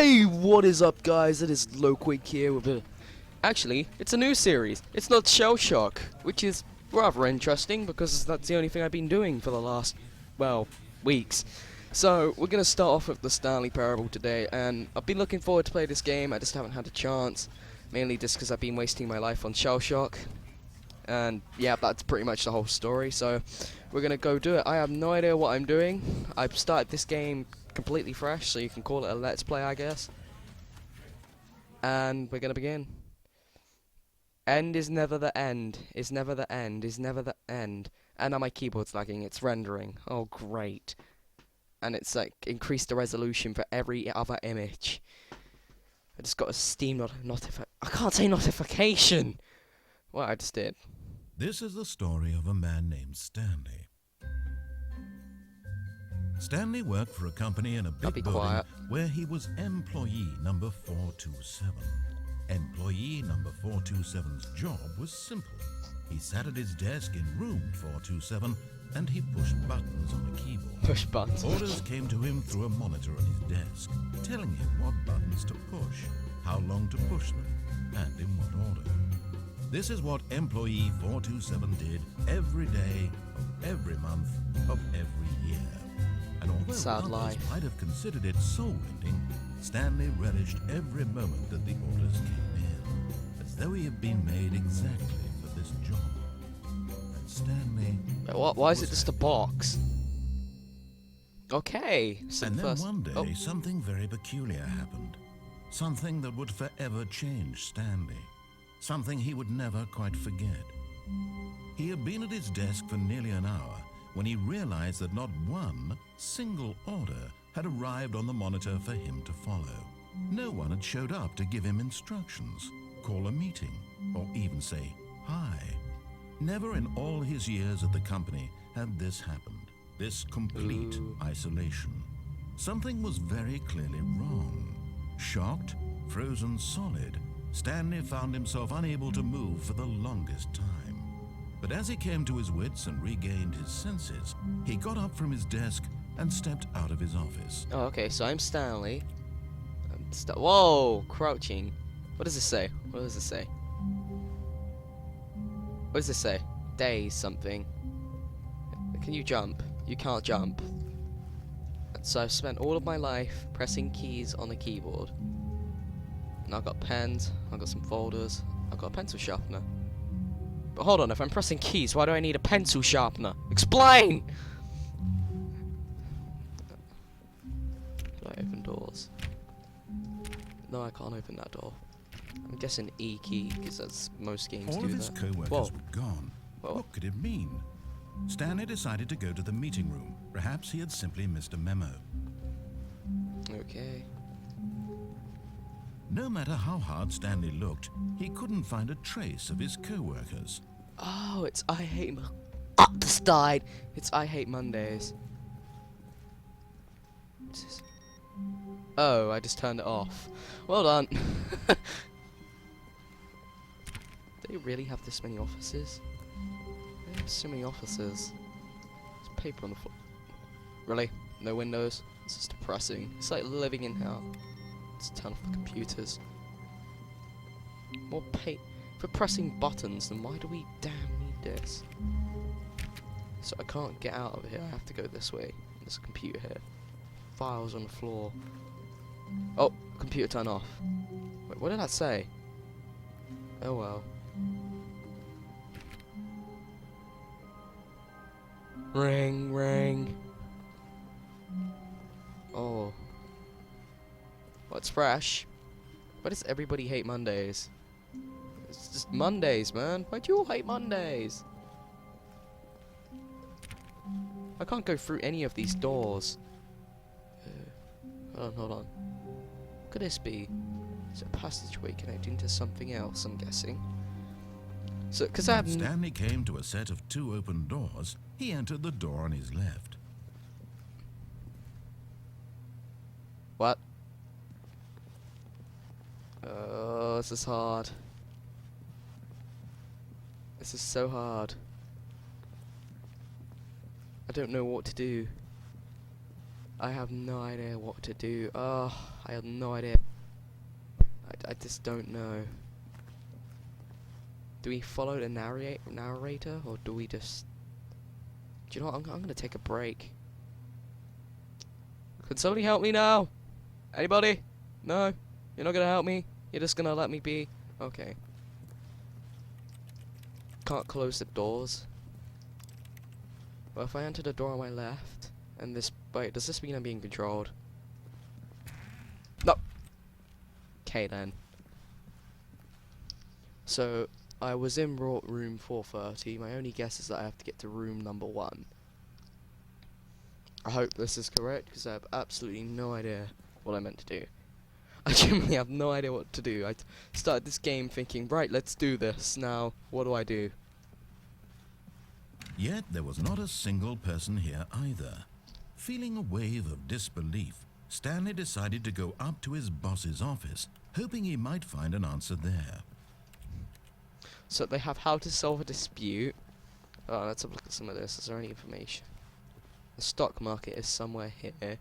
Hey, what is up, guys? It is Loquig here with a... Actually, it's a new series. It's not Shell Shock, which is rather interesting because that's the only thing I've been doing for the last, well, weeks. So, we're going to start off with the Stanley Parable today, and I've been looking forward to play this game. I just haven't had a chance, mainly just because I've been wasting my life on Shell Shock. And yeah, that's pretty much the whole story, so we're going to go do it. I have no idea what I'm doing. I've started this game completely fresh, so you can call it a let's play, I guess. And we're going to begin. End is never the end, is never the end, is never the end. And now my keyboard's lagging, it's rendering. Oh, great. And it's like increased the resolution for every other image. I just got a Steam I can't say notification! Well, I just did. This is the story of a man named Stanley. Stanley worked for a company in a big building where he was employee number 427. Employee number 427's job was simple. He sat at his desk in room 427 and he pushed buttons on a keyboard. Push buttons. Orders came to him through a monitor on his desk, telling him what buttons to push, how long to push them, and in what order. This is what employee 427 did every day of every month of every year. And although others might have considered it soul-rending, Stanley relished every moment that the orders came in, as though he had been made exactly for this job. And Stanley... Why is it just a box? Okay. And then one day, something very peculiar happened. Something that would forever change Stanley. Something he would never quite forget. He had been at his desk for nearly an hour when he realized that not one single order had arrived on the monitor for him to follow. No one had showed up to give him instructions, call a meeting, or even say hi. Never in all his years at the company had this happened, this complete isolation. Something was very clearly wrong. Shocked, frozen solid, Stanley found himself unable to move for the longest time. But as he came to his wits and regained his senses, he got up from his desk and stepped out of his office. Oh, okay, so I'm Stanley. Whoa, crouching. What does this say? What does this say? What does this say? Days something. Can you jump? You can't jump. So I've spent all of my life pressing keys on the keyboard. And I've got pens, I've got some folders, I've got a pencil sharpener. But hold on, if I'm pressing keys, why do I need a pencil sharpener? Explain! Can I open doors? No, I can't open that door. I'm guessing E key, because that's most games All do of his that. co-workers were gone. What could it mean? Stanley decided to go to the meeting room. Perhaps he had simply missed a memo. Okay. No matter how hard Stanley looked, he couldn't find a trace of his co-workers. Oh, it's I hate died. It's I hate Mondays. Oh, I just turned it off. Well done. Do they really have this many offices? They have so many offices. There's paper on the floor. Really? No windows? This is depressing. It's like living in hell. Let's turn off the computers. More for pressing buttons, then why do we damn need this? So I can't get out of here, I have to go this way. There's a computer here. Files on the floor. Oh, computer turn off. Wait, what did that say? Oh well. Ring, ring. Oh. What's fresh? Why does everybody hate Mondays? It's just Mondays, man. Why do you all hate Mondays? I can't go through any of these doors. Hold on. What could this be? Is it a passageway connecting to something else, I'm guessing? So, because I have... Stanley came to a set of 2 open doors. He entered the door on his left. What? Oh, this is hard. This is so hard. I don't know what to do. I have no idea what to do. Oh, I have no idea. I just don't know. Do we follow the narrator, or do we just... Do you know what? I'm gonna take a break. Can somebody help me now? Anybody? No? You're not gonna help me? You're just gonna let me be? Okay. Can't close the doors. Well, if I enter the door on my left, and this... Wait, does this mean I'm being controlled? No! Okay then. So, I was in room 430. My only guess is that I have to get to room number 1. I hope this is correct, because I have absolutely no idea what I meant to do. I genuinely have no idea what to do. I started this game thinking, right, let's do this. Now, what do I do? Yet there was not a single person here either. Feeling a wave of disbelief, Stanley decided to go up to his boss's office, hoping he might find an answer there. So they have how to solve a dispute. Oh, let's have a look at some of this. Is there any information? The stock market is somewhere here.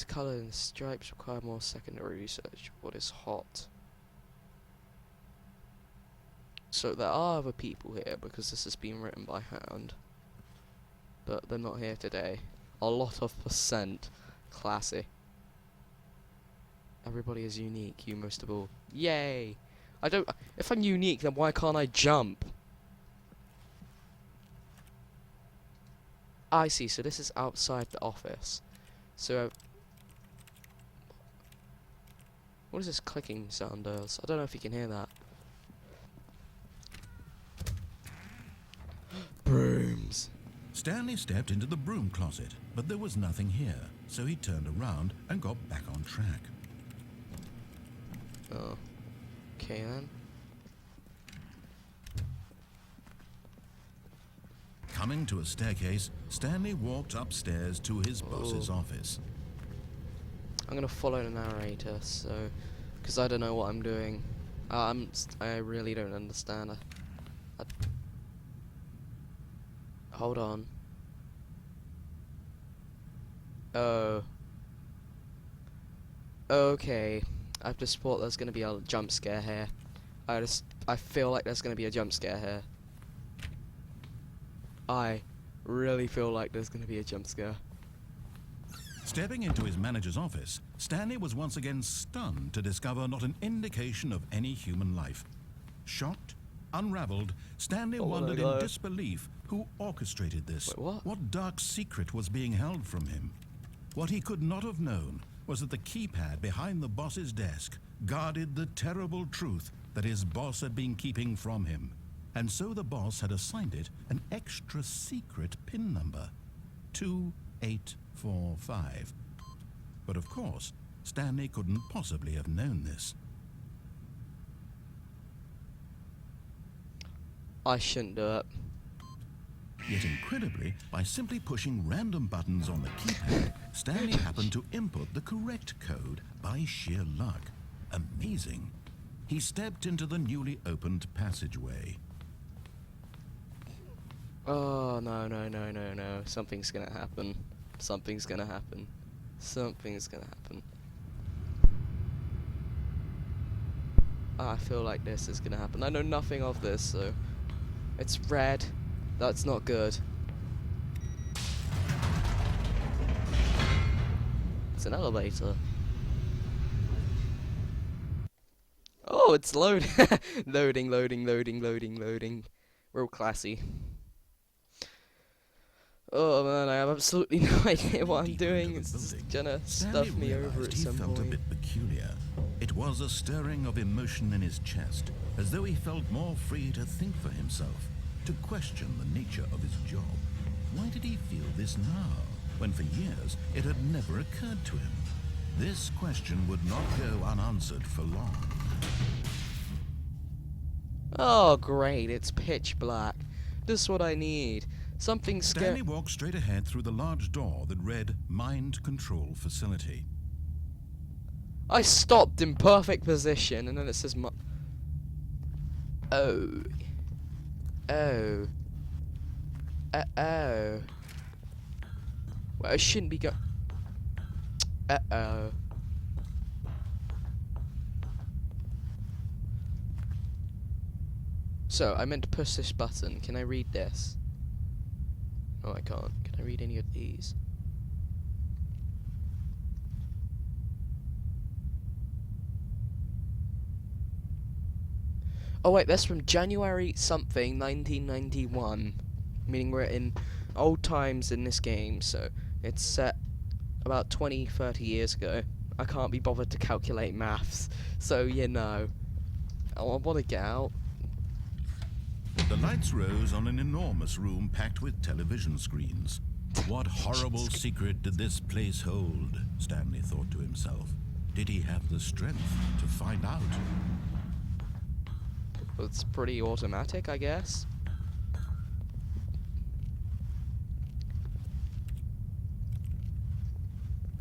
Colour and stripes require more secondary research. What is hot? So there are other people here because this has been written by hand. But they're not here today. A lot of percent. Classy. Everybody is unique, you most of all. Yay! If I'm unique, then why can't I jump? I see, so this is outside the office. So... what is this clicking sound does? I don't know if you can hear that. Brooms! Stanley stepped into the broom closet, but there was nothing here, so he turned around and got back on track. Oh. Okay then. Coming to a staircase, Stanley walked upstairs to his boss's office. I'm gonna follow the narrator, so... because I don't know what I'm doing. I really don't understand. Hold on. Oh. Okay. I've just thought there's gonna be a jump scare here. I feel like there's gonna be a jump scare here. I really feel like there's gonna be a jump scare. Stepping into his manager's office, Stanley was once again stunned to discover not an indication of any human life. Shocked, unraveled, Stanley wondered in disbelief who orchestrated this. Wait, what? What dark secret was being held from him? What he could not have known was that the keypad behind the boss's desk guarded the terrible truth that his boss had been keeping from him. And so the boss had assigned it an extra secret PIN number, 2845. But of course, Stanley couldn't possibly have known this. I shouldn't do it. Yet incredibly, by simply pushing random buttons on the keypad, Stanley happened to input the correct code by sheer luck. Amazing. He stepped into the newly opened passageway. Oh, no. Something's gonna happen. Something's gonna happen. Something's gonna happen. I feel like this is gonna happen. I know nothing of this, so... it's red. That's not good. It's an elevator. Oh, it's loading. Loading. Real classy. Oh man, I have absolutely no idea what I'm doing. It's just gonna stuff me over at some point. He felt a point. bit peculiar. It was a stirring of emotion in his chest, as though he felt more free to think for himself, to question the nature of his job. Why did he feel this now, when for years it had never occurred to him? This question would not go unanswered for long. Oh great, it's pitch black. Just what I need. Something Stanley walked straight ahead through the large door that read Mind Control Facility. I stopped in perfect position, and then it says Oh. Well, I shouldn't be Uh-oh. So, I meant to push this button. Can I read this? Oh, I can't. Can I read any of these? Oh wait, that's from January something 1991, meaning we're in old times in this game, so it's set about 20-30 years ago. I can't be bothered to calculate maths, so you know. Oh, I want to get out. The lights rose on an enormous room packed with television screens. What horrible secret did this place hold? Stanley thought to himself. Did he have the strength to find out? It's pretty automatic, I guess.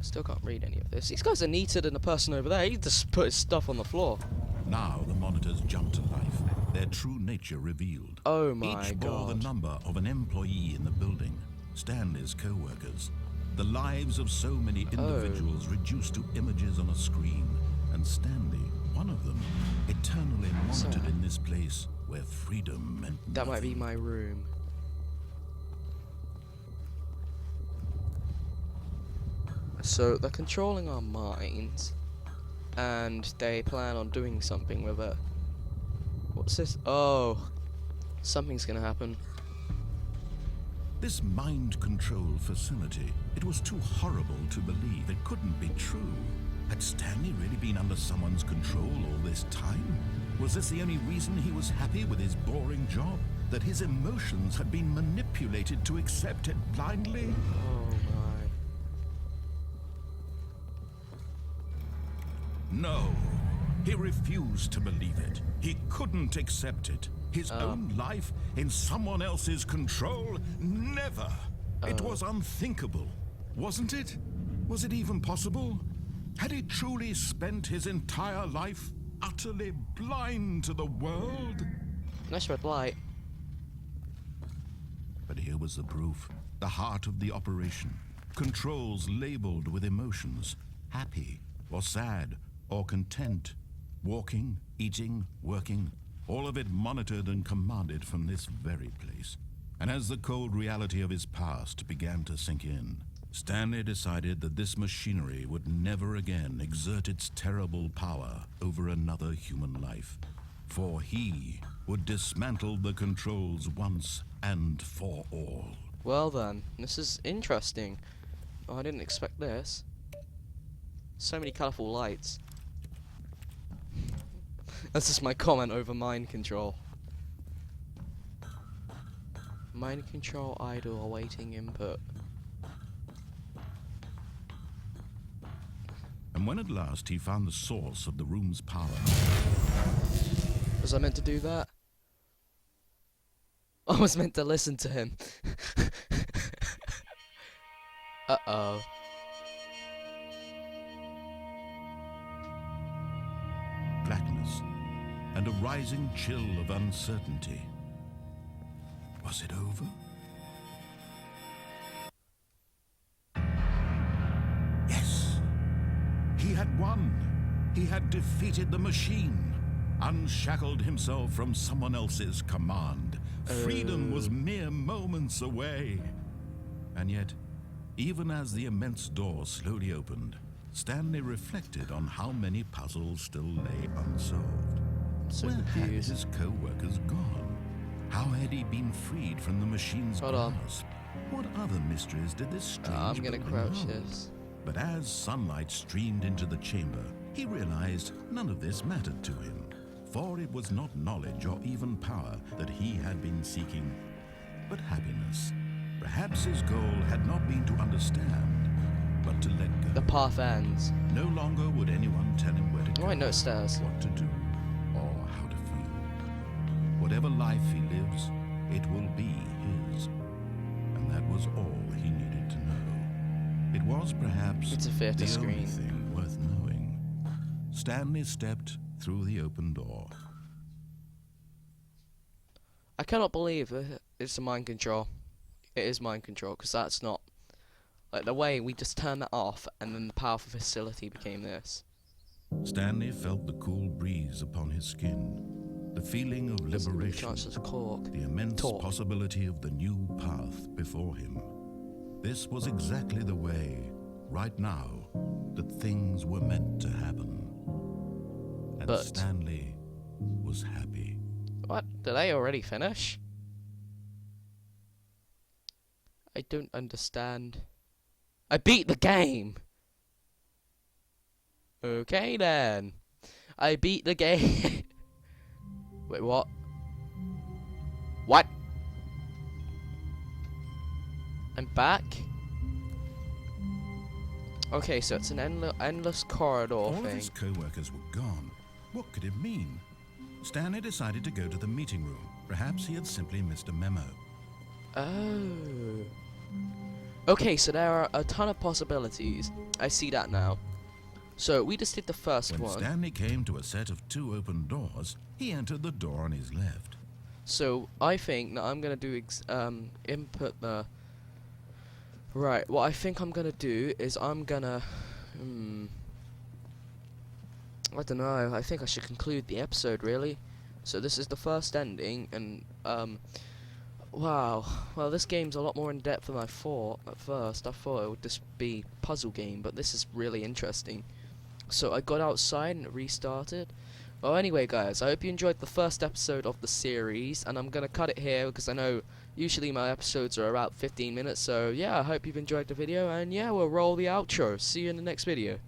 Still can't read any of this. These guys are neater than the person over there. He just put his stuff on the floor. Now the monitors jumped to life, their true nature revealed. Oh my Each bore god. the number of an employee in the building, Stanley's co-workers. The lives of so many individuals reduced to images on a screen, and Stanley, one of them, eternally monitored in this place where freedom meant nothing. That might be my room. So they're controlling our minds, and they plan on doing something with it. What's this? Oh, something's gonna happen. This mind control facility, it was too horrible to believe. It couldn't be true. Had Stanley really been under someone's control all this time? Was this the only reason he was happy with his boring job? That his emotions had been manipulated to accept it blindly? Oh my. No. He refused to believe it. He couldn't accept it. His own life in someone else's control? Never. It was unthinkable. Wasn't it? Was it even possible? Had he truly spent his entire life utterly blind to the world? Nice red light. But here was the proof. The heart of the operation. Controls labeled with emotions. Happy or sad or content. Walking, eating, working. All of it monitored and commanded from this very place. And as the cold reality of his past began to sink in, Stanley decided that this machinery would never again exert its terrible power over another human life. For he would dismantle the controls once and for all. Well then, this is interesting. Oh, I didn't expect this. So many colourful lights. That's just my comment over mind control. Mind control idle awaiting input. And when at last he found the source of the room's power... Was I meant to do that? I was meant to listen to him. Uh-oh. Blackness and a rising chill of uncertainty. Was it over? Yes. He had won. He had defeated the machine, unshackled himself from someone else's command. Freedom was mere moments away. And yet, even as the immense door slowly opened, Stanley reflected on how many puzzles still lay unsolved. So Where had confused. his co-workers gone? How had he been freed from the machine's Hold on. grasp? What other mysteries did this strange I'm gonna building crouch hold? this. But as sunlight streamed into the chamber, he realized none of this mattered to him. For it was not knowledge or even power that he had been seeking, but happiness. Perhaps his goal had not been to understand, but to let go. The path ends. No longer would anyone tell him where to Oh, go, wait, no, it stairs. what to do, or how to feel. Whatever life he lives, it will be his. And that was all he needed to know. It was perhaps It's a theatre the only screen. thing worth knowing. Stanley stepped through the open door. I cannot believe it's a mind control. It is mind control, because that's not Like the way we just turned that off, and then the powerful facility became this. Stanley felt the cool breeze upon his skin, the feeling of liberation, the immense possibility of the new path before him. This was exactly the way, right now, that things were meant to happen. And But Stanley was happy. What? Did I already finish? I don't understand. I beat the game! Okay then. I beat the game. Wait, what? What? I'm back? Okay, so it's an endless corridor All thing. of his co-workers were gone. What could it mean? Stanley decided to go to the meeting room. Perhaps he had simply missed a memo. Oh. Okay, so there are a ton of possibilities. I see that now. So we just did the first When one. Stanley came to a set of 2 open doors, he entered the door on his left. So I think that I'm gonna do input the. Right. What I think I'm gonna do is I'm gonna. I don't know. I think I should conclude the episode really. So this is the first ending, and wow. Well, this game's a lot more in depth than I thought at first. I thought it would just be puzzle game, but this is really interesting. So I got outside and it restarted. Well, anyway, guys, I hope you enjoyed the first episode of the series, and I'm gonna cut it here because I know usually my episodes are about 15 minutes. So yeah, I hope you've enjoyed the video, and yeah, we'll roll the outro. See you in the next video.